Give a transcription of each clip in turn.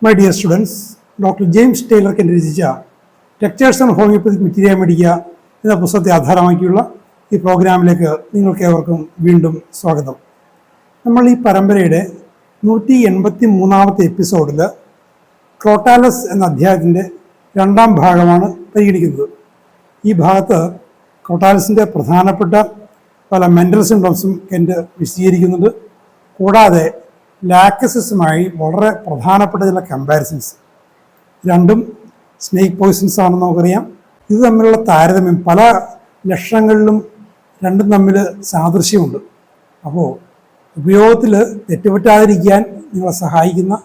My dear students, Dr. James Taylor രചിച്ച lectures on homoeopathic മെറ്റീരിയ മെഡിക്ക എന്ന പുസ്തകത്തെ ആധാരമാക്കിയുള്ള ഈ പ്രോഗ്രാമിലേക്ക് നിങ്ങൾക്ക് ഏവർക്കും വീണ്ടും സ്വാഗതം. നമ്മൾ ഈ പരമ്പരയുടെ 183ാമത്തെ എപ്പിസോഡിൽ ക്രോട്ടാലസ് എന്ന അധ്യായത്തിൻ്റെ രണ്ടാം ഭാഗമാണ് പരിഗണിക്കുന്നത്. ഈ ഭാഗത്ത് ക്രോട്ടാലസിൻ്റെ പ്രധാനപ്പെട്ട പല മെൻ്റൽ സിംപ്റ്റംസും എൻ്റെ വിശദീകരിക്കുന്നുണ്ട്. കൂടാതെ ലാക്സിസുമായി വളരെ പ്രധാനപ്പെട്ട ചില കമ്പാരിസൺസ്, രണ്ടും സ്നേക്ക് പോയിസൺസ് ആണെന്ന് നമുക്കറിയാം. ഇത് തമ്മിലുള്ള താരതമ്യം പല ലക്ഷണങ്ങളിലും രണ്ടും തമ്മിൽ സാദൃശ്യമുണ്ട്. അപ്പോൾ ഉപയോഗത്തിൽ തെറ്റുപറ്റാതിരിക്കാൻ നിങ്ങളെ സഹായിക്കുന്ന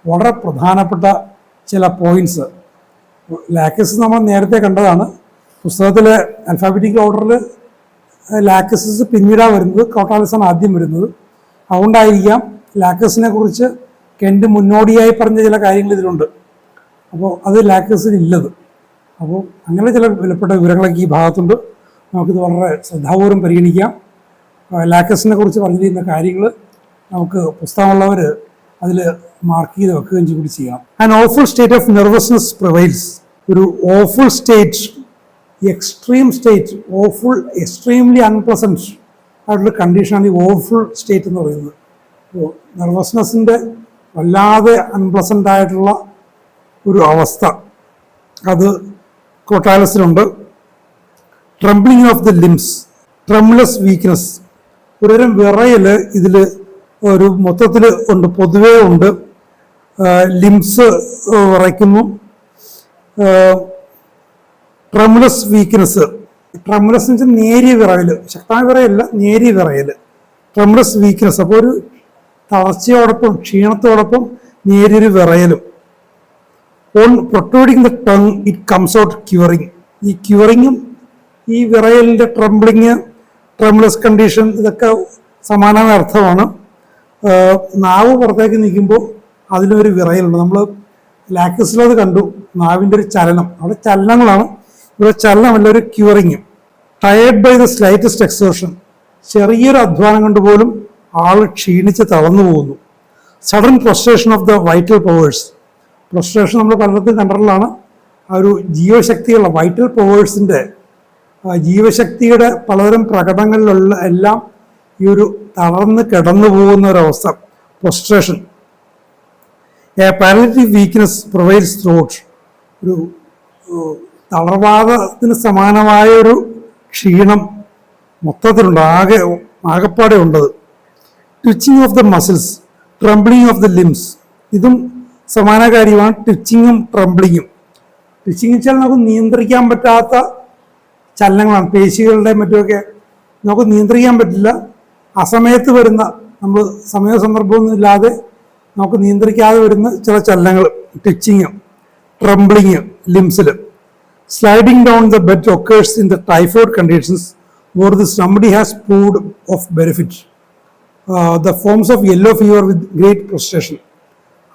വളരെ പ്രധാനപ്പെട്ട ചില പോയിൻറ്റ്സ്. ലാക്സിസ് നമ്മൾ നേരത്തെ കണ്ടതാണ്. പുസ്തകത്തിലെ അൽഫാബറ്റിക് ഓർഡറിൽ ലാക്സിസ് പിന്നീടാണ് വരുന്നത്, ക്രോട്ടാലസാണ് ആദ്യം വരുന്നത്. അതുകൊണ്ടായിരിക്കാം ലാക്സിസിനെ കുറിച്ച് കെൻഡ് മുന്നോടിയായി പറഞ്ഞ ചില കാര്യങ്ങൾ ഇതിലുണ്ട്. അപ്പോൾ അത് ലാക്സിസിന് ഇല്ലത്. അപ്പോൾ അങ്ങനെ ചില വിലപ്പെട്ട വിവരങ്ങളൊക്കെ ഈ ഭാഗത്തുണ്ട്. നമുക്കിത് വളരെ ശ്രദ്ധാപൂർവ്വം പരിഗണിക്കാം. ലാക്സിസിനെ കുറിച്ച് പറഞ്ഞിരിക്കുന്ന കാര്യങ്ങൾ നമുക്ക് പുസ്തകമുള്ളവർ അതിൽ മാർക്ക് ചെയ്ത് വെക്കുകയും കൂടി ചെയ്യണം. An awful state of nervousness prevails. ഒരു awful state, extreme state, awful, extremely unpleasant ആയിട്ടുള്ള കണ്ടീഷനാണ് ഈ ഓഫുൾ സ്റ്റേറ്റ് എന്ന് പറയുന്നത്. അപ്പോൾ നെർവസ്നെസ്സിൻ്റെ വല്ലാതെ അൺപ്ലസൻ്റ് ആയിട്ടുള്ള ഒരു അവസ്ഥ അത് ക്രോട്ടാലസിലുണ്ട്. Trembling of the limbs, tremulous weakness, ഒരുതരം വിറയൽ ഇതിൽ ഒരു മൊത്തത്തിൽ ഉണ്ട്, പൊതുവേ ഉണ്ട്. ലിംസ് വിറയ്ക്കുന്നു. ട്രെംലസ് വീക്ക്നെസ്, ട്രെംലസ് എന്ന് വെച്ചാൽ നേരിയ വിറയൽ, ശക്തമായ വിറയല്ല, നേരിയ വിറയൽ, ട്രെംലസ് വീക്ക്നെസ്. അപ്പോൾ ഒരു തളർച്ചയോടൊപ്പം ക്ഷീണത്തോടൊപ്പം നേരിയൊരു വിറയലും. On protruding the tongue it comes out quivering. ഈ ക്യൂറിങ്ങും ഈ വിറയലിൻ്റെ ട്രംബ്ലിങ്, ട്രെംലസ് കണ്ടീഷൻ, ഇതൊക്കെ സമാനമായ അർത്ഥമാണ്. നാവ് പുറത്തേക്ക് നിൽക്കുമ്പോൾ അതിലൊരു വിറയലുണ്ട്. നമ്മൾ ലാക്സിസിലത് കണ്ടു, നാവിൻ്റെ ഒരു ചലനം. അവിടെ ചലനങ്ങളാണ്, ഇവിടെ ചലനമല്ല, ഒരു quivering. Tired by the slightest exertion, ചെറിയൊരു അധ്വാനം കൊണ്ട് പോലും ആൾ ക്ഷീണിച്ച് തളർന്നു പോകുന്നു. Sudden prostration of the vital powers. Prostration നമ്മൾ പലയിടത്തും കണ്ടിട്ടുള്ളതാണ്. ആ ഒരു ജീവശക്തിയുള്ള വൈറ്റൽ പവേഴ്സിൻ്റെ, ജീവശക്തിയുടെ പലതരം പ്രകടനങ്ങളിലുള്ള എല്ലാം ഈ ഒരു തളർന്ന് കിടന്നു പോകുന്ന ഒരവസ്ഥ, prostration. A paralytic weakness provides throat. ഒരു തളർവാദത്തിന് സമാനമായ ഒരു ക്ഷീണം മൊത്തത്തിലുണ്ട്, ആകെപ്പാടെ ഉണ്ടത്. Twitching of the muscles, trembling of the limbs, ഇതും സമാന കാര്യമാണ്. ട്വിച്ചിങ്ങും ട്രംബ്ലിങ്ങും. ട്വിച്ചിങ് വെച്ചാൽ നമുക്ക് നിയന്ത്രിക്കാൻ പറ്റാത്ത ചലനങ്ങളാണ്, പേശികളുടെ മറ്റുമൊക്കെ നമുക്ക് നിയന്ത്രിക്കാൻ പറ്റില്ല. അസമയത്ത് വരുന്ന, നമ്മൾ സമയ സന്ദർഭമൊന്നും ഇല്ലാതെ നമുക്ക് നിയന്ത്രിക്കാതെ വരുന്ന ചില ചലനങ്ങൾ, ട്വിച്ചിങ്, ട്രംബ്ലിങ് ലിംസിൽ. Sliding down the bed occurs in the typhoid conditions where this remedy has proved of benefit. The forms of yellow fever with great prostration.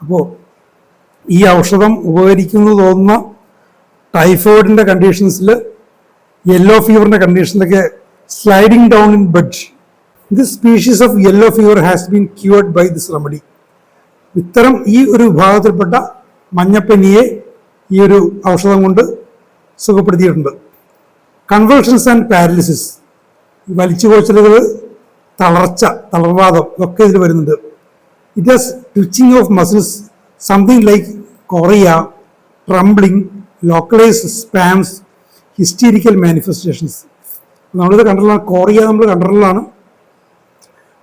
അപ്പോൾ ഈ ഔഷധം ഉപകരിക്കുന്നു തോന്നുന്ന ടൈഫോയിഡിൻ്റെ കണ്ടീഷൻസിൽ, യെല്ലോ ഫീവറിൻ്റെ കണ്ടീഷനിലൊക്കെ sliding down in bed. This species of yellow fever has been cured by this remedy. ഇത്തരം ഈ ഒരു വിഭാഗത്തിൽപ്പെട്ട മഞ്ഞപ്പനിയെ ഈ ഒരു ഔഷധം കൊണ്ട് സുഖപ്പെടുത്തിയിട്ടുണ്ട്. കൺവൾഷൻസ് ആൻഡ് പാരലിസിസ്, വലിച്ചുപോച്ചലുകൾ, തളർച്ച, തളർവാദം ഒക്കെ ഇതിൽ വരുന്നുണ്ട്. It has twitching of muscles, something like chorea, trembling, localise spasms, hysterical manifestations. നമ്മളിത് കണ്ടിട്ടുള്ള കൊറിയ നമ്മൾ കണ്ടിട്ടുള്ളതാണ്.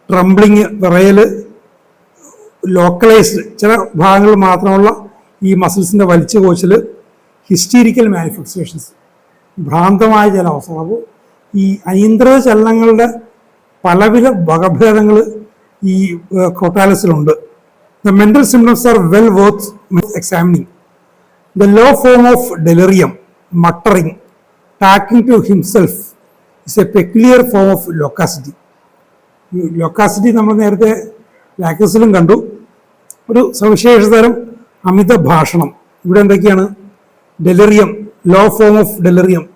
ട്രംബ്ലിങ്, വിറയൽ, ലോക്കലൈസ്ഡ്, ചില ഭാഗങ്ങളിൽ മാത്രമുള്ള ഈ മസിൽസിൻ്റെ വലിച്ചു കോച്ചൽ, ഹിസ്റ്റീരിക്കൽ മാനിഫെസ്റ്റേഷൻസ്, ഭ്രാന്തമായ ചില അവസ്ഥകൾ. അപ്പോൾ ഈ അനിയന്ത്രിത ചലനങ്ങളുടെ പലവിധ വകഭേദങ്ങൾ ഈ ക്രോട്ടാലസിലുണ്ട്. The mental symptoms are well worth examining. The low form of delirium, muttering, talking to himself is a peculiar form of loquacity. ഈ ലോക്കാസിറ്റി നമ്മൾ നേരത്തെ ലാക്സിസിലും കണ്ടു. ഒരു സവിശേഷ തരം അമിത ഭാഷണം. ഇവിടെ എന്തൊക്കെയാണ്? Delirium, low form of delirium,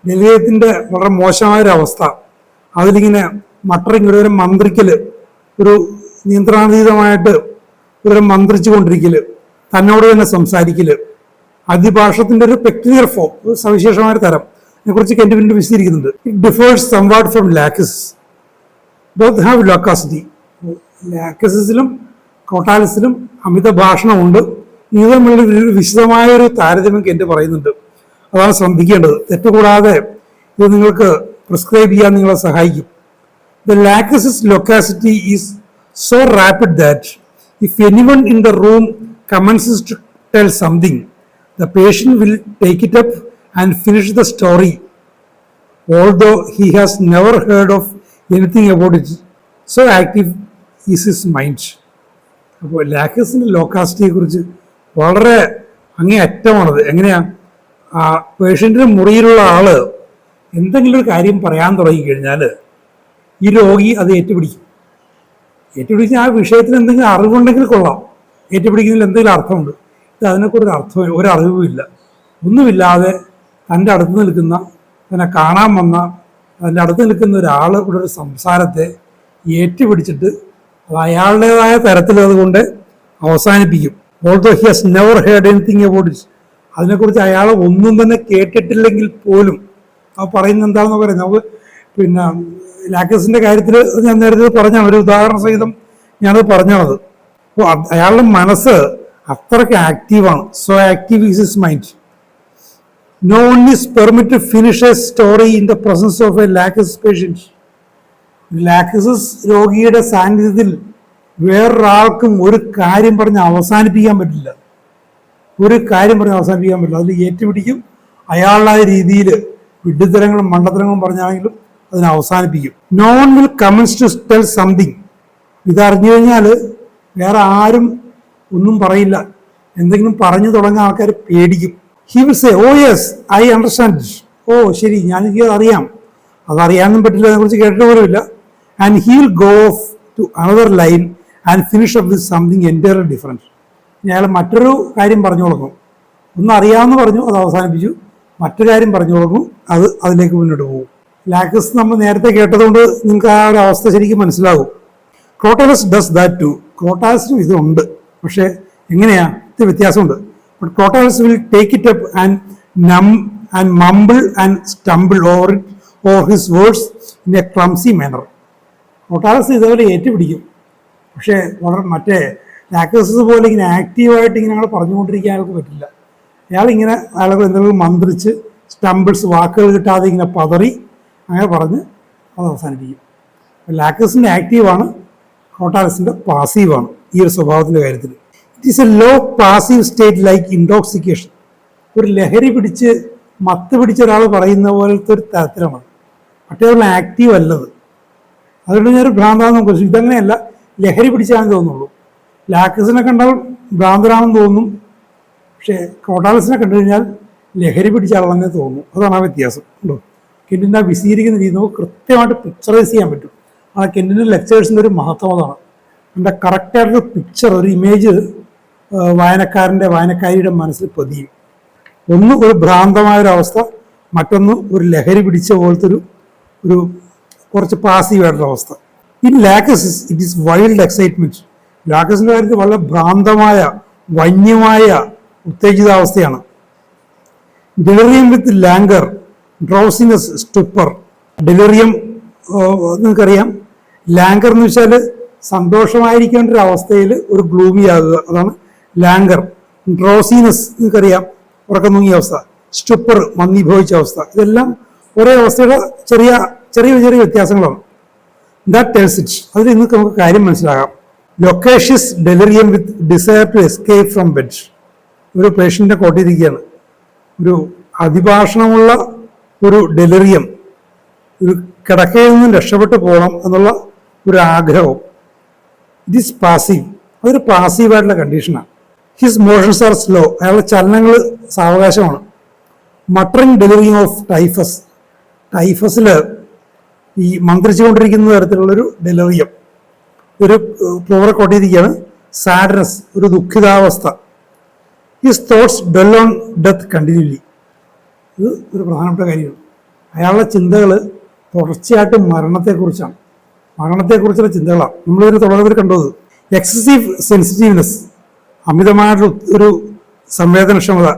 ഡെലിറിയത്തിൻ്റെ വളരെ മോശമായൊരവസ്ഥ. അതിലിങ്ങനെ മട്ടറിങ്, ഒരു മന്ത്രിക്കൽ, ഒരു നിയന്ത്രണാതീതമായിട്ട് ഒരു മന്ത്രിച്ചു കൊണ്ടിരിക്കൽ, തന്നോട് തന്നെ സംസാരിക്കൽ, അതിഭാഷത്തിന്റെ ഒരു പെക്യുലിയർ ഫോം, ഒരു സവിശേഷമായ തരം, ഇതിനെക്കുറിച്ച് കെന്റ് വീണ്ടും വിശദീകരിക്കുന്നുണ്ട്. It differs somewhat from Lachesis. Both have loquacity. ലാക്കിസിലും ക്രോട്ടാലിസിലും അമിത ഭാഷണമുണ്ട്. ഇത് തമ്മിലുള്ള ഒരു വിശദമായ ഒരു താരതമ്യം കെന്റ് പറയുന്നുണ്ട്. അതാണ് ശ്രദ്ധിക്കേണ്ടത്. തെറ്റുകൂടാതെ ഇത് നിങ്ങൾക്ക് പ്രിസ്ക്രൈബ് ചെയ്യാൻ നിങ്ങളെ സഹായിക്കും. The lachesis loquacity is so rapid that if anyone in the room commences to tell something, the patient will take it up and finish the story, although he has never heard of anything about it. So active is his mind. അപ്പോൾ ലാക്കസിൻ്റെ ലോക്കാസിറ്റിയെ കുറിച്ച് വളരെ അങ്ങേയറ്റമാണത്. എങ്ങനെയാ പേഷ്യൻറ്റിൻ്റെ മുറിയിലുള്ള ആള് എന്തെങ്കിലും ഒരു കാര്യം പറയാൻ തുടങ്ങിക്കഴിഞ്ഞാൽ ഈ രോഗി അത് ഏറ്റുപിടിച്ച് ആ വിഷയത്തിന് എന്തെങ്കിലും അറിവുണ്ടെങ്കിൽ കൊള്ളാം. ഏറ്റുപിടിക്കുന്നതിൽ എന്തെങ്കിലും അർത്ഥമുണ്ട്. ഇത് അതിനെക്കുറിച്ച് അർത്ഥം ഒരറിവുമില്ല. ഒന്നുമില്ലാതെ തൻ്റെ അടുത്ത് നിൽക്കുന്ന, തന്നെ കാണാൻ വന്ന, അതിൻ്റെ അടുത്ത് നിൽക്കുന്ന ഒരാൾ ഇവിടെ ഒരു സംസാരത്തെ ഏറ്റുപിടിച്ചിട്ട് അത് അയാളുടേതായ തരത്തിൽ അതുകൊണ്ട് അവസാനിപ്പിക്കും. Although he has never heard anything about it. അതിനെക്കുറിച്ച് അയാൾ ഒന്നും തന്നെ കേട്ടിട്ടില്ലെങ്കിൽ പോലും ആ പറയുന്നത് എന്താണെന്ന് പറയുന്നത്. നമുക്ക് പിന്നെ ലാക്കസിന്റെ കാര്യത്തിൽ ഞാൻ നേരത്തെ പറഞ്ഞാണ്, ഒരു ഉദാഹരണ സഹിതം ഞാനത് പറഞ്ഞാണത്. അപ്പോൾ അയാളുടെ മനസ്സ് അത്രയ്ക്ക് ആക്റ്റീവാണ്. So active is his mind. No one is permit to finish a story in the presence of a Lachesis patient. Lachesis രോഗിയുടെ സാന്നിധ്യത്തിൽ വേറൊരാൾക്കും ഒരു കാര്യം പറഞ്ഞ് അവസാനിപ്പിക്കാൻ പറ്റില്ല. അതിൽ ഏറ്റുപിടിക്കും. അയാളുടെ രീതിയിൽ വിഡ്ഢിത്തരങ്ങളും മണ്ടത്തരങ്ങളും പറഞ്ഞാണെങ്കിലും അതിനെ അവസാനിപ്പിക്കും. No one will commence to tell something. ഇതറിഞ്ഞു കഴിഞ്ഞാൽ വേറെ ആരും ഒന്നും പറയില്ല. എന്തെങ്കിലും പറഞ്ഞു തുടങ്ങുന്ന ആൾക്കാർ പേടിക്കും. He will say, oh yes I understand. ഓ ശരി, എനിക്കത് അറിയാം. അതറിയാനും പറ്റില്ല, അതിനെക്കുറിച്ച് കേട്ടിട്ട് പോലുമില്ല. And he will go off to another line and finish up with something entirely different. അയാൾ മറ്റൊരു കാര്യം പറഞ്ഞു കൊടുക്കും. ഒന്നും അറിയാമെന്ന് പറഞ്ഞു, അത് അവസാനിപ്പിച്ചു. മറ്റൊരു കാര്യം പറഞ്ഞു കൊടുക്കും, അതിലേക്ക് മുന്നോട്ട് പോകും. ലാക്കസ് നമ്മൾ നേരത്തെ കേട്ടതുകൊണ്ട് നിങ്ങൾക്ക് ആ ഒരു അവസ്ഥ ശരിക്കും മനസ്സിലാകും. Crotalus does that too. ക്രോട്ടാലസിനും ഇതുണ്ട്, പക്ഷേ എങ്ങനെയാ, ഇത് വ്യത്യാസമുണ്ട്. But Crotalus will take it up and mumble and stumble over his words in a clumsy manner. Crotalus ഇതുപോലെ ഏറ്റുപിടിക്കും. പക്ഷേ മറ്റേ ലാക്കസ് പോലെ ഇങ്ങനെ ആക്റ്റീവായിട്ട് ഇങ്ങനെ ഞങ്ങൾ പറഞ്ഞുകൊണ്ടിരിക്കാൻ അയാൾക്ക് പറ്റില്ല. അയാളിങ്ങനെ ആളുകൾ എന്തെങ്കിലും മന്ത്രിച്ച് സ്റ്റംബിൾസ്, വാക്കുകൾ കിട്ടാതെ ഇങ്ങനെ പതറി അങ്ങനെ പറഞ്ഞ് അത് അവസാനിപ്പിക്കും. ലാക്കസിൻ്റെ ആക്റ്റീവാണ്, ക്രോട്ടാലസിൻ്റെ പാസീവാണ് ഈ ഒരു സ്വഭാവത്തിൻ്റെ കാര്യത്തിൽ. It is a low passive state like intoxication. ഒരു ലഹരി പിടിച്ച് മത്ത് പിടിച്ച ഒരാൾ പറയുന്ന പോലത്തെ ഒരു തരത്തിലാണ്. മറ്റേവരുടെ ആക്റ്റീവ് അല്ലത്. അതുകൊണ്ട് ഞാനൊരു ഭ്രാന്താണെന്ന് കുറിച്ച് ഇതങ്ങനെയല്ല, ലഹരി പിടിച്ചാണെന്ന് തോന്നുള്ളൂ. ലാക്കസിനെ കണ്ടാൽ ഭ്രാന്തരാണെന്ന് തോന്നും, പക്ഷേ ക്രോട്ടാലസിനെ കണ്ടു കഴിഞ്ഞാൽ ലഹരി പിടിച്ച ആളെന്നെ തോന്നും. അതാണ് ആ വ്യത്യാസം. ഉണ്ടോ? കെന്റിൻ്റെ ആ വിശദീകരിക്കുന്ന രീതി നമുക്ക് കൃത്യമായിട്ട് പിക്ചറൈസ് ചെയ്യാൻ പറ്റും. ആ കെന്റിൻ്റെ ലെക്ചേഴ്സിൻ്റെ ഒരു മഹത്വം അതാണ്. എൻ്റെ കറക്റ്റായിട്ടൊരു പിക്ചർ, ഒരു ഇമേജ് വായനക്കാരിയുടെ മനസ്സിൽ പതിയും. ഒന്ന് ഒരു ഭ്രാന്തമായൊരവസ്ഥ, മറ്റൊന്ന് ഒരു ലഹരി പിടിച്ച പോലത്തെ ഒരു കുറച്ച് പാസീവായിട്ടൊരവസ്ഥ. In Lachesis it is wild excitement. ലാക്കസിൻ്റെ കാര്യത്തിൽ വളരെ ഭ്രാന്തമായ, വന്യമായ ഉത്തേജിതാവസ്ഥയാണ്. ഡെലിറിയം വിത്ത് ലാങ്കർ, ഡ്രോസിനെസ്, സ്റ്റുപ്പർ. ഡെലിറിയം നിങ്ങൾക്കറിയാം. ലാങ്കർ എന്ന് വെച്ചാൽ സന്തോഷമായിരിക്കേണ്ട ഒരു അവസ്ഥയിൽ ഒരു ഗ്ലൂമി ആകുക, അതാണ് ലാങ്കർ. ഡ്രോസിനെസ് നിങ്ങൾക്കറിയാം, ഉറക്കം തൂങ്ങിയ അവസ്ഥ. സ്റ്റുപ്പർ, മന്ദീഭവിച്ച അവസ്ഥ. ഇതെല്ലാം ഒരേ അവസ്ഥയുടെ ചെറിയ ചെറിയ ചെറിയ വ്യത്യാസങ്ങളാണ്. That tells it. അതിൽ നിങ്ങൾക്ക് നമുക്ക് കാര്യം മനസ്സിലാകാം. Loquacious delirium with desire to escape from bed. ഒരു പേഷ്യൻ്റെ കോട്ടിരിക്കുകയാണ്, ഒരു അതിഭാഷണമുള്ള ഒരു ഡെലിറിയം, ഒരു കിടക്കയിൽ നിന്നും രക്ഷപ്പെട്ടു പോകണം എന്നുള്ള ഒരു ആഗ്രഹം. It is passive. അതൊരു പാസീവായിട്ടുള്ള കണ്ടീഷനാണ്. His motions are slow. അയാളുടെ ചലനങ്ങൾ സാവകാശമാണ്. Muttering delirium of typhus. ടൈഫസിൽ ഈ മന്ത്രിച്ചുകൊണ്ടിരിക്കുന്ന തരത്തിലുള്ളൊരു ഡെലിറിയം. ഒരു ഫ്ലോറെ കൊട്ടിയിരിക്കുകയാണ്. സാഡ്നസ്, ഒരു ദുഃഖിതാവസ്ഥ. His thoughts dwell on death continually. ഇത് ഒരു പ്രധാനപ്പെട്ട കാര്യമാണ്. അയാളുടെ ചിന്തകൾ തുടർച്ചയായിട്ട് മരണത്തെക്കുറിച്ചുള്ള ചിന്തകളാണ്. നമ്മളിതിന് തുടക്കത്തിൽ കണ്ടത്. എക്സസീവ് സെൻസിറ്റീവ്നെസ്, അമിതമായിട്ടുള്ള ഒരു സംവേദനക്ഷമത.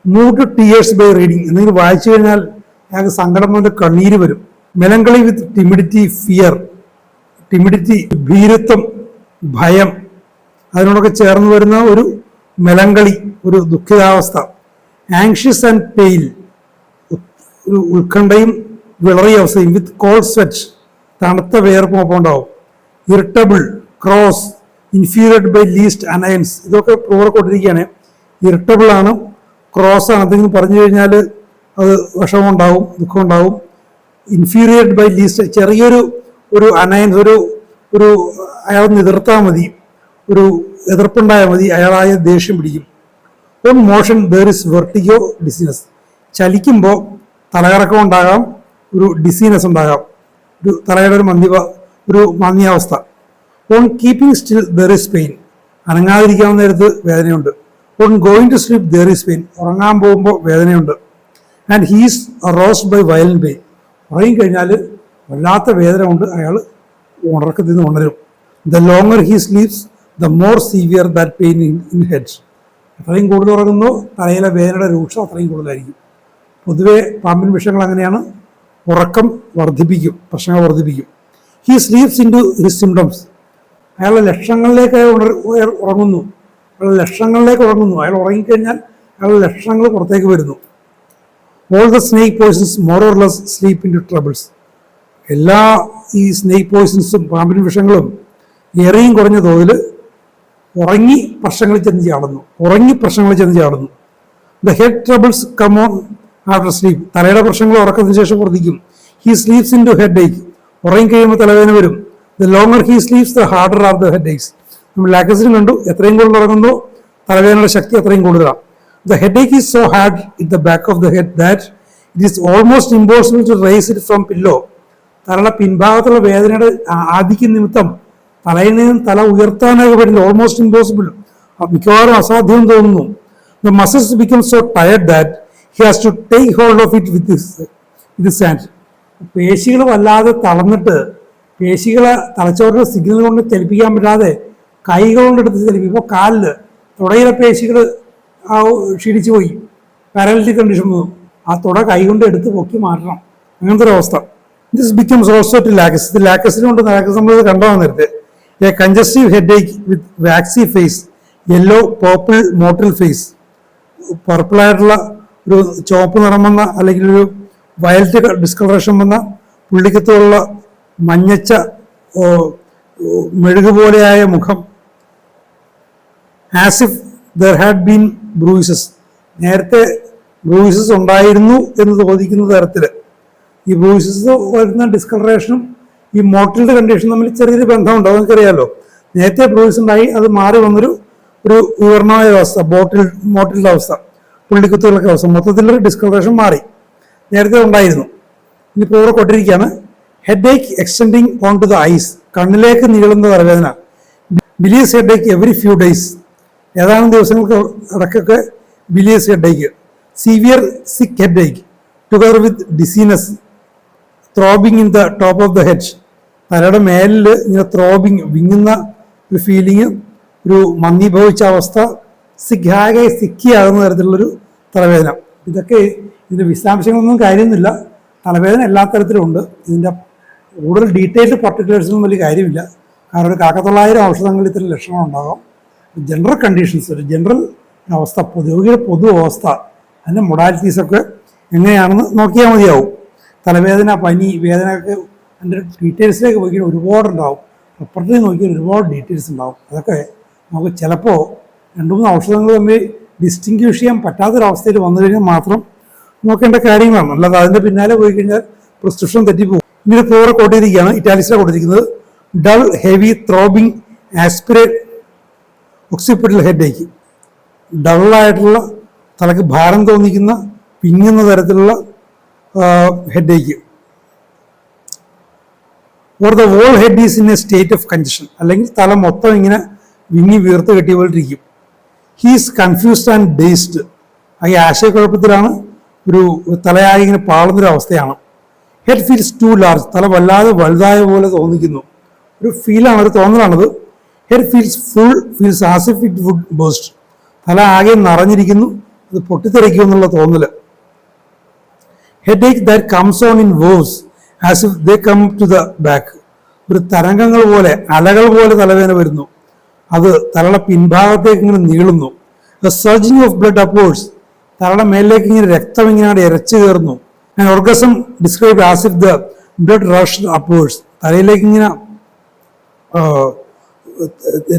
Move to tears by reading, എന്തെങ്കിലും വായിച്ചു കഴിഞ്ഞാൽ അയാൾക്ക് സങ്കടം കൊണ്ട് കണ്ണീര് വരും. Melancholy with timidity, fear, timidity ഭീരുത്വം, ഭയം, അതിനോടൊക്കെ ചേർന്ന് വരുന്ന ഒരു മെലങ്കളി, ഒരു ദുഃഖിതാവസ്ഥ. ആങ്ഷ്യസ് ആൻഡ് പെയിൽ, ഒരു ഉത്കണ്ഠയും വിളറിയ അവസ്ഥയും. വിത്ത് കോൾഡ് സ്വെറ്റ്, തണുത്ത വിയർപ്പും ഒപ്പം ഉണ്ടാവും. ഇറിറ്റബിൾ, ക്രോസ്, ഇൻഫീരിയഡ് ബൈ ലീസ്റ്റ് അനയൻസ്, ഇതൊക്കെ പ്രൂവറക്കൊണ്ടിരിക്കുകയാണ്. ഇറിറ്റബിൾ ആണ്, ക്രോസ് ആണ്, എന്തെങ്കിലും പറഞ്ഞു കഴിഞ്ഞാൽ അത് വിഷമം ഉണ്ടാവും, ദുഃഖം ഉണ്ടാവും. ഇൻഫീരിയഡ് ബൈ ലീസ്റ്റ്, ചെറിയൊരു അനയൻസ്, ഒരു അയാൾ എതിർത്താൽ മതി, ഒരു എതിർപ്പുണ്ടായാൽ മതി, അയാളായ ദേഷ്യം പിടിക്കും. On motion there is vertigo, dizziness, ചലിക്കുമ്പോൾ തലകറക്കം ഉണ്ടാകാം, ഒരു ഡിസീനസ് ഉണ്ടാകാം, ഒരു തലയുടെ ഒരു മന്ദിയാവസ്ഥ. On keeping still there is pain, അനങ്ങാതിരിക്കാവുന്ന നേരത്ത് വേദനയുണ്ട്. On going to sleep there is pain, ഉറങ്ങാൻ പോകുമ്പോൾ വേദനയുണ്ട്. And he's roused by violent pain, ഉറങ്ങിക്കഴിഞ്ഞാൽ വല്ലാത്ത വേദന കൊണ്ട് അയാൾ ഉറക്കത്തിൽ നിന്ന് ഉണരും. The longer he sleeps the more severe that pain in head, അത്രയും കൂടുതൽ ഉറങ്ങുന്നു തലയിലെ വേദനയുടെ രൂക്ഷം അത്രയും കൂടുതലായിരിക്കും. പൊതുവെ പാമ്പിൻ വിഷയങ്ങൾ അങ്ങനെയാണ്, ഉറക്കം വർദ്ധിപ്പിക്കും, പ്രശ്നങ്ങൾ വർദ്ധിപ്പിക്കും. He sleeps into his symptoms, അയാളുടെ ലക്ഷണങ്ങളിലേക്ക് ഉറങ്ങുന്നു, അയാൾ ഉറങ്ങിക്കഴിഞ്ഞാൽ അയാളുടെ ലക്ഷണങ്ങൾ പുറത്തേക്ക് വരുന്നു. All the snake poisons more or less sleep into troubles, എല്ലാ ഈ സ്നേക്ക് പോയ്സൺസും പാമ്പിൻ വിഷയങ്ങളും ഏറെയും കുറഞ്ഞ തോതിൽ ഉറങ്ങി പ്രശ്നങ്ങളിൽ ചെന്ന് ചാടുന്നു. The head troubles come on after sleep, തലയുടെ പ്രശ്നങ്ങൾ ഉറക്കത്തിന് ശേഷം വർദ്ധിക്കും. He sleeps into headache, ഉറങ്ങിക്കഴിയുമ്പോൾ തലവേദന വരും. The longer he sleeps the harder are the headaches, നമ്മൾ ലാക്കസിലും കണ്ടു, എത്രയും കൂടുതൽ ഉറങ്ങുന്നു തലവേദനയുടെ ശക്തി അത്രയും കൂടുതലാണ്. The headache is so hard at the back of the head that it is almost impossible to raise it from pillow. തലയുടെ പിൻഭാഗത്തുള്ള വേദനയുടെ ആധിക്യം നിമിത്തം തലയിൽ നിന്നും തല ഉയർത്താനൊക്കെ പറ്റില്ല, ഓൾമോസ്റ്റ് ഇമ്പോസിബിൾ, മിക്കവാറും അസാധ്യം തോന്നുന്നു. The muscles become so tired that he has to take hold of it with his hand. പേശികൾ വല്ലാതെ തളർന്നിട്ട് പേശികളെ തലച്ചോറിന്റെ സിഗ്നൽ കൊണ്ട് ചലിപ്പിക്കാൻ പറ്റാതെ കൈകൾ കൊണ്ടെടുത്ത് ചലിപ്പിക്കും. ഇപ്പോൾ കാലില് തുടയിലെ പേശികൾ ക്ഷീണിച്ചു പോയി, പാരാലിറ്റിക് കണ്ടീഷൻ വന്നു, ആ തുട കൈകൊണ്ട് എടുത്ത് പൊക്കി മാറ്റണം, അങ്ങനത്തെ ഒരു അവസ്ഥ. This becomes also to Lachesis, ഇത് ലാക്കസിനുണ്ട്, ലാക്കസ് നമ്മൾ കണ്ടോ നേരത്തെ. A congestive headache with waxy face, yellow purple mottled face, പർപ്പിളായിട്ടുള്ള ഒരു ചുവപ്പ് നിറം വന്ന അല്ലെങ്കിൽ ഒരു വയലറ്റ് ഡിസ്കളറേഷൻ വന്ന പുള്ളിക്കത്തോടുള്ള മഞ്ഞച്ച മെഴുകു പോലെയായ മുഖം. As if there had been bruises, നേരത്തെ ബ്രൂയിസസ് ഉണ്ടായിരുന്നു എന്ന് തോന്നിക്കുന്ന തരത്തിൽ. ഈ ബ്രൂയിസസ് വരുന്ന ഡിസ്കളറേഷനും ഈ മോട്ടിലിൻ്റെ കണ്ടീഷനും തമ്മിൽ ചെറിയൊരു ബന്ധമുണ്ട്, അതെനിക്കറിയാമല്ലോ. നേരത്തെ ബ്രൂയിസ് ഉണ്ടായി, അത് മാറി വന്നൊരു വിവരണമായ അവസ്ഥ, മോട്ടിലിൻ്റെ അവസ്ഥ, പുള്ളിക്കുത്തുകളൊക്കെ അവസ്ഥ, മൊത്തത്തിലൊരു ഡിസ്കളറേഷൻ മാറി, നേരത്തെ ഉണ്ടായിരുന്നു. ഇനിയിപ്പോൾ ഇവിടെ കൊണ്ടിരിക്കുകയാണ്. Headache extending on to the eyes, കണ്ണിലേക്ക് നീളുന്ന തലവേദന. Bilious headache every few days, ഏതാനും ദിവസങ്ങൾക്ക് ഇടയ്ക്കൊക്കെ bilious headache. Severe sick headache together with dizziness, throbbing in the top of the head, തലയുടെ മേലിൽ ഇങ്ങനെ ത്രോബിങ്, വിങ്ങുന്ന ഒരു ഫീലിങ്, ഒരു മന്ദീഭവിച്ച അവസ്ഥ, ആകെ സിക്കിയാകുന്ന തരത്തിലുള്ളൊരു തലവേദന. ഇതൊക്കെ ഇതിൻ്റെ വിശദാംശങ്ങളൊന്നും കാര്യമൊന്നുമില്ല, തലവേദന എല്ലാ തരത്തിലുമുണ്ട്. ഇതിൻ്റെ കൂടുതൽ ഡീറ്റെയിൽഡ് പർട്ടിക്കുലേഴ്സൊന്നും വലിയ കാര്യമില്ല, കാരണം ഒരു 1,900 ഔഷധങ്ങളിൽ ഇത്തരം ലക്ഷണം ഉണ്ടാകാം. ജനറൽ കണ്ടീഷൻസ്, ഒരു ജനറൽ അവസ്ഥ, രോഗിയുടെ പൊതു അവസ്ഥ, അതിൻ്റെ മൊഡാലിറ്റീസൊക്കെ എങ്ങനെയാണെന്ന് നോക്കിയാൽ മതിയാവും. തലവേദന, പനി, വേദനയൊക്കെ അതിൻ്റെ ഡീറ്റെയിൽസിലേക്ക് പോയി ഒരുപാടുണ്ടാവും, പ്രൊപ്പർട്ടി നോക്കിയാൽ ഒരുപാട് ഡീറ്റെയിൽസ് ഉണ്ടാവും. അതൊക്കെ നമുക്ക് ചിലപ്പോൾ 2-3 ഔഷധങ്ങൾ തമ്മിൽ ഡിസ്റ്റിങ്ക്വിഷ് ചെയ്യാൻ പറ്റാത്തൊരവസ്ഥയിൽ വന്നു കഴിഞ്ഞാൽ മാത്രം നോക്കേണ്ട കാര്യങ്ങളാണ്, അല്ലാതെ അതിൻ്റെ പിന്നാലെ പോയി കഴിഞ്ഞാൽ പ്രിസ്ക്രിപ്ഷൻ തെറ്റിപ്പോകും. ഇങ്ങനെ ഫോറെ കൊണ്ടിരിക്കുകയാണ്, ഇറ്റാലിക്സിലാണ് കൊടുത്തിരിക്കുന്നത്. Dull heavy throbbing aspirate occipital headache, ഡള്ളായിട്ടുള്ള തലക്ക് ഭാരം തോന്നിക്കുന്ന പിങ്ങുന്ന തരത്തിലുള്ള headache. Or the whole head is in a state of congestion, അല്ലെങ്കിൽ തല മൊത്തം ഇങ്ങനെ വിങ്ങി വീർത്ത് കെട്ടിയ പോലെ ഇരിക്കും. ഹീസ് കൺഫ്യൂസ്ഡ് ആൻഡ് ഡേസ്ഡ്, ഈ ആശയക്കുഴപ്പത്തിലാണ്, ഒരു തലയായി ഇങ്ങനെ പാളുന്നൊരു അവസ്ഥയാണ്. ഹെഡ് ഫീൽസ് ടു ലാർജ്, തല വല്ലാതെ വലുതായ പോലെ തോന്നിക്കുന്നു, ഒരു ഫീലാണ്, ഒരു തോന്നലാണത്. Head feels full, feels as if it would burst. തല ആകെ നിറഞ്ഞിരിക്കുന്നു, അത് പൊട്ടിത്തെറിക്കുമെന്നുള്ള തോന്നല്. Headache that comes on in waves as if they come to the back. ഒരു തരംഗങ്ങൾ പോലെ, അലകൾ പോലെ തലവേദന വരുന്നു, അത് തലയുടെ പിൻഭാഗത്തേക്ക് ഇങ്ങനെ നീളുന്നു. The surging of blood upwards, തലയുടെ മേലിലേക്ക് ഇങ്ങനെ രക്തം ഇങ്ങനെ ഇരച്ചു കയറുന്നു. And orgasm describe as if the blood rush upwards, തലയിലേക്ക് ഇങ്ങനെ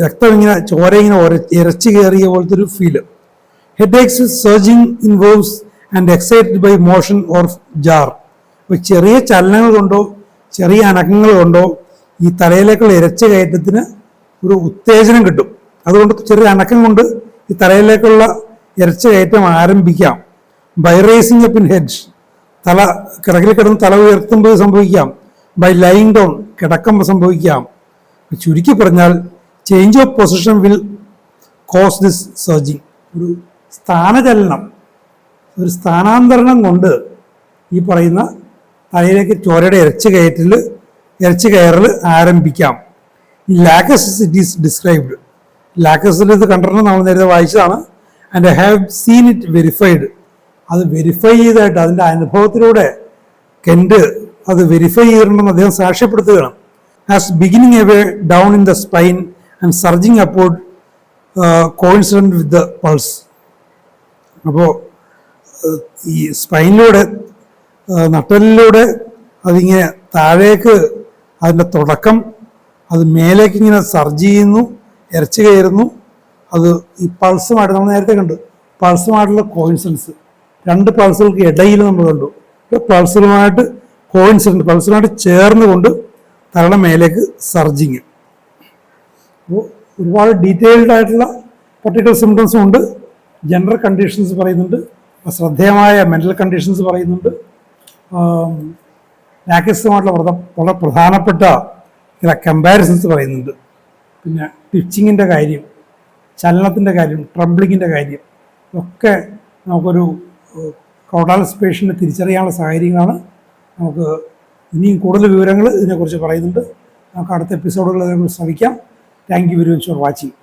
രക്തം ഇങ്ങനെ ചോര ഇങ്ങനെ ഇരച്ചു കയറിയ പോലത്തെ ഒരു feel. Headaches surging in waves and excited by motion or jar. അപ്പോൾ ചെറിയ ചലനങ്ങൾ കൊണ്ടോ ചെറിയ അനക്കങ്ങൾ കൊണ്ടോ ഈ തലയിലേക്കുള്ള ഇരച്ച കയറ്റത്തിന് ഒരു ഉത്തേജനം കിട്ടും. അതുകൊണ്ട് ചെറിയ അനക്കം കൊണ്ട് ഈ തലയിലേക്കുള്ള ഇരച്ച കയറ്റം ആരംഭിക്കാം. By racing up in head, തല കിടക്കിൽ കിടന്ന് തല ഉയർത്തുമ്പോൾ സംഭവിക്കാം. ബൈ ലൈങ് ഡൗൺ, കിടക്കുമ്പോൾ സംഭവിക്കാം. ചുരുക്കി പറഞ്ഞാൽ change of position will cause this surging. ഒരു സ്ഥാനചലനം, ഒരു സ്ഥാനാന്തരണം കൊണ്ട് ഈ പറയുന്ന തലയിലേക്ക് ചോരയുടെ ഇരച്ചു കയറൽ ആരംഭിക്കാം. ഈ ലാക്കസ് ഇറ്റ് ഈസ് ഡിസ്ക്രൈബ്ഡ്. ലാക്കസിൽ ഇത് കണ്ടിട്ട് നമ്മൾ നേരത്തെ വായിച്ചതാണ്. And I have seen it verified. അത് വെരിഫൈ ചെയ്തായിട്ട് അതിൻ്റെ അനുഭവത്തിലൂടെ കെൻറ്റ് അത് വെരിഫൈ ചെയ്തിട്ടുണ്ടെന്ന് അദ്ദേഹം സാക്ഷ്യപ്പെടുത്തുകയാണ്. As beginning away down in the spine and surging upward coincident with the pulse. അപ്പോൾ ഈ സ്പൈനിലൂടെ, നട്ടലിലൂടെ അതിങ്ങനെ താഴേക്ക് അതിൻ്റെ തുടക്കം, അത് മേലേക്ക് ഇങ്ങനെ സർജ് ചെയ്യുന്നു, ഇരച്ചു കയറുന്നു. അത് ഈ പൾസുമായിട്ട് നമ്മൾ നേരത്തെ കണ്ടു, പൾസുമായിട്ടുള്ള കോയിൻസിഡൻസ്, രണ്ട് പൾസുകൾക്ക് ഇടയിൽ നമ്മൾ കണ്ടു. പൾസുകളുമായിട്ട് കോയിൻസിഡൻറ്റ്, പൾസുമായിട്ട് ചേർന്നുകൊണ്ട് തലയുടെ മേലേക്ക് സർജിങ്. അപ്പോൾ ഒരുപാട് ഡീറ്റെയിൽഡ് ആയിട്ടുള്ള പർട്ടിക്കുലർ സിംറ്റംസും ഉണ്ട്. ജനറൽ കണ്ടീഷൻസ് പറയുന്നുണ്ട്, ശ്രദ്ധേയമായ മെൻ്റൽ കണ്ടീഷൻസ് പറയുന്നുണ്ട്, ലാക്കസുമായിട്ടുള്ള വളരെ പ്രധാനപ്പെട്ട ചില കമ്പാരിസൺസ് പറയുന്നുണ്ട്. പിന്നെ ടിച്ചിങ്ങിൻ്റെ കാര്യം, ചലനത്തിൻ്റെ കാര്യം, ട്രംബ്ലിങ്ങിൻ്റെ കാര്യം ഒക്കെ നമുക്കൊരു ക്രൗഡാലസ് പേഷ്യൻറ്റിനെ തിരിച്ചറിയാനുള്ള സാഹചര്യങ്ങളാണ്. നമുക്ക് ഇനിയും കൂടുതൽ വിവരങ്ങൾ ഇതിനെക്കുറിച്ച് പറയുന്നുണ്ട്. നമുക്ക് അടുത്ത എപ്പിസോഡുകൾ അതിനെക്കുറിച്ച് ശ്രമിക്കാം. Thank you very much for watching.